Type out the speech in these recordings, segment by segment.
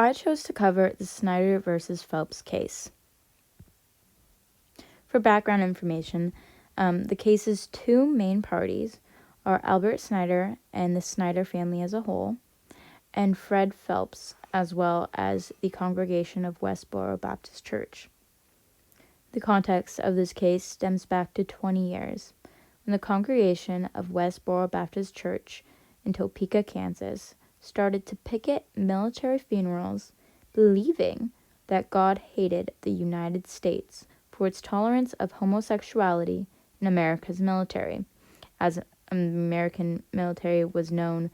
I chose to cover the Snyder versus Phelps case. For background information, the case's two main parties are Albert Snyder and the Snyder family as a whole, and Fred Phelps, as well as the congregation of Westboro Baptist Church. The context of this case stems back to 20 years, when the congregation of Westboro Baptist Church in Topeka, Kansas, started to picket military funerals, believing that God hated the United States for its tolerance of homosexuality in America's military, as the American military was known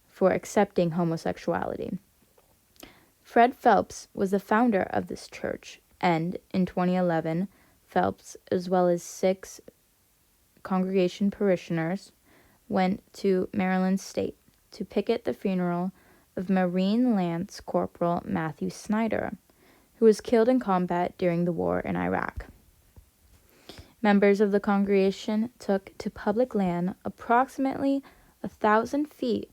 for accepting homosexuality. Fred Phelps was the founder of this church, and in 2011, Phelps, as well as 6 congregation parishioners, went to Maryland State to picket the funeral of Marine Lance Corporal Matthew Snyder, who was killed in combat during the war in Iraq. Members of the congregation took to public land approximately 1,000 feet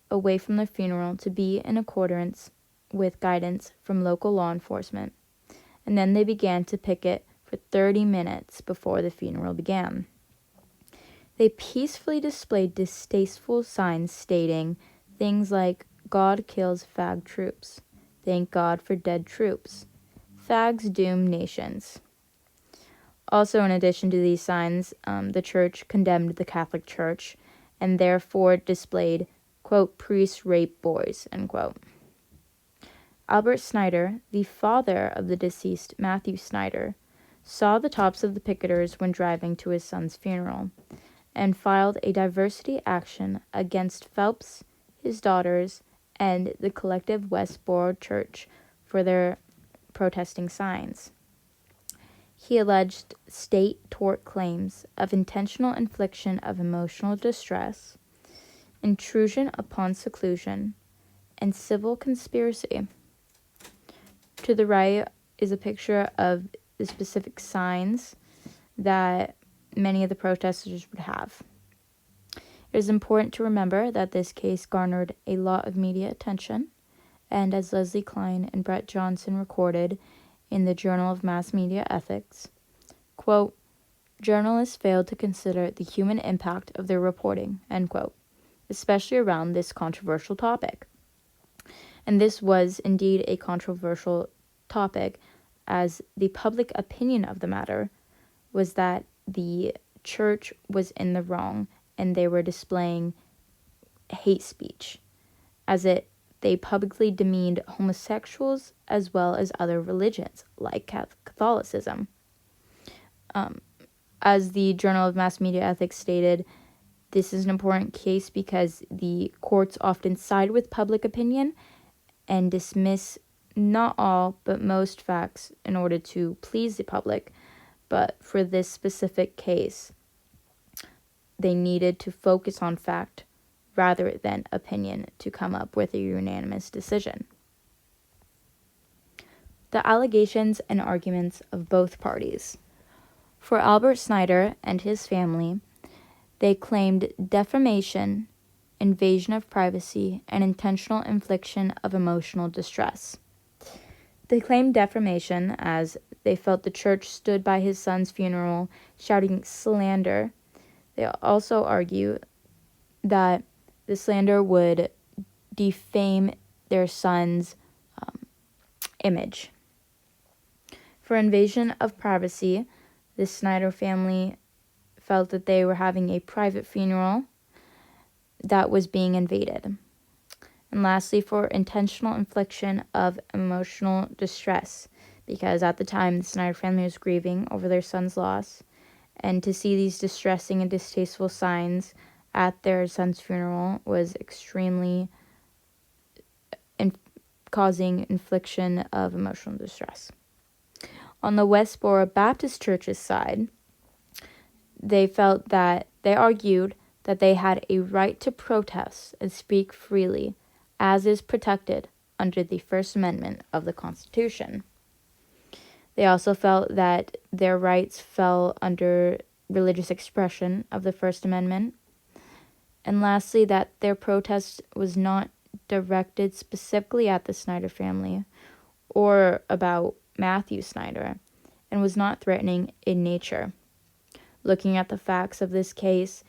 away from the funeral to be in accordance with guidance from local law enforcement, and then they began to picket for 30 minutes before the funeral began. They peacefully displayed distasteful signs stating things like, "God kills fag troops," "Thank God for dead troops," "Fags doom nations." Also, in addition to these signs, the church condemned the Catholic Church and therefore displayed, quote, "priests rape boys," end quote. Albert Snyder, the father of the deceased Matthew Snyder, saw the tops of the picketers when driving to his son's funeral, and filed a diversity action against Phelps, his daughters, and the collective Westboro Church for their protesting signs. He alleged state tort claims of intentional infliction of emotional distress, intrusion upon seclusion, and civil conspiracy. To the right is a picture of the specific signs that many of the protesters would have. It is important to remember that this case garnered a lot of media attention, and as Leslie Klein and Brett Johnson recorded in the Journal of Mass Media Ethics, quote, "Journalists failed to consider the human impact of their reporting," end quote, especially around this controversial topic. And this was indeed a controversial topic, as the public opinion of the matter was that the church was in the wrong and they were displaying hate speech, as they publicly demeaned homosexuals as well as other religions, like Catholicism. As the Journal of Mass Media Ethics stated, this is an important case because the courts often side with public opinion and dismiss not all but most facts in order to please the public. But for this specific case, they needed to focus on fact rather than opinion to come up with a unanimous decision. The allegations and arguments of both parties. For Albert Snyder and his family, they claimed defamation, invasion of privacy, and intentional infliction of emotional distress. They claimed defamation as they felt the church stood by his son's funeral shouting slander. They also argue that the slander would defame their son's image. For invasion of privacy, the Snyder family felt that they were having a private funeral that was being invaded. And lastly, for intentional infliction of emotional distress, because at the time the Snyder family was grieving over their son's loss, and to see these distressing and distasteful signs at their son's funeral was extremely causing infliction of emotional distress. On the Westboro Baptist Church's side, they argued that they had a right to protest and speak freely, as is protected under the First Amendment of the Constitution. They also felt that their rights fell under religious expression of the First Amendment. And lastly, that their protest was not directed specifically at the Snyder family or about Matthew Snyder, and was not threatening in nature. Looking at the facts of this case,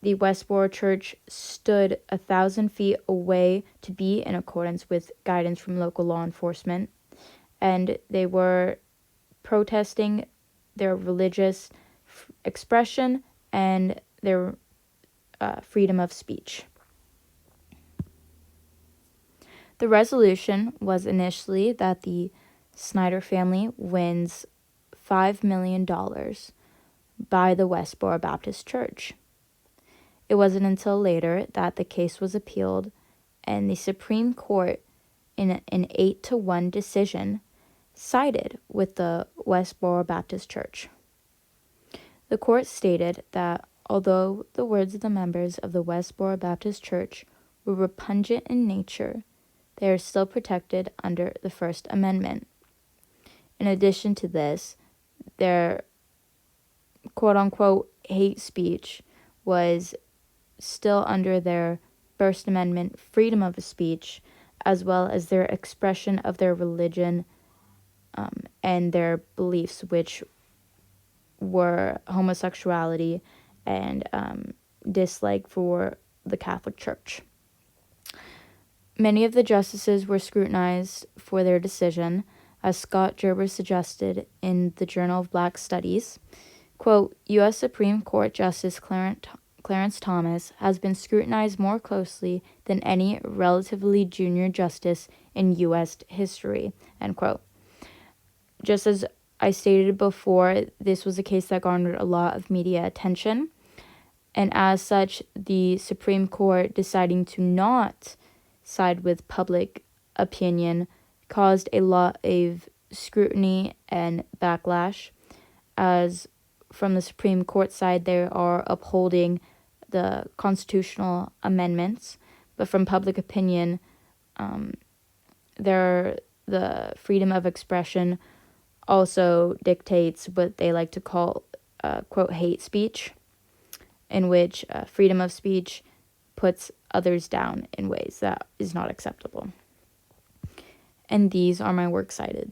the Westboro Church stood 1,000 feet away to be in accordance with guidance from local law enforcement, and they were protesting their religious expression and their freedom of speech. The resolution was initially that the Snyder family wins $5 million by the Westboro Baptist Church. It wasn't until later that the case was appealed, and the Supreme Court, in an 8-1 decision, sided with the Westboro Baptist Church. The court stated that although the words of the members of the Westboro Baptist Church were repugnant in nature, they are still protected under the First Amendment. In addition to this, their quote-unquote hate speech was still under their First Amendment freedom of speech, as well as their expression of their religion and their beliefs, which were homosexuality and dislike for the Catholic Church. Many of the justices were scrutinized for their decision, as Scott Gerber suggested in the Journal of Black Studies. Quote, U.S. Supreme Court Justice Clarence Thomas has been scrutinized more closely than any relatively junior justice in U.S. history, end quote. Just as I stated before, this was a case that garnered a lot of media attention, and as such, the Supreme Court deciding to not side with public opinion caused a lot of scrutiny and backlash, as from the Supreme Court side they are upholding the constitutional amendments, but from public opinion, the freedom of expression also dictates what they like to call quote hate speech, in which freedom of speech puts others down in ways that is not acceptable. And these are my works cited.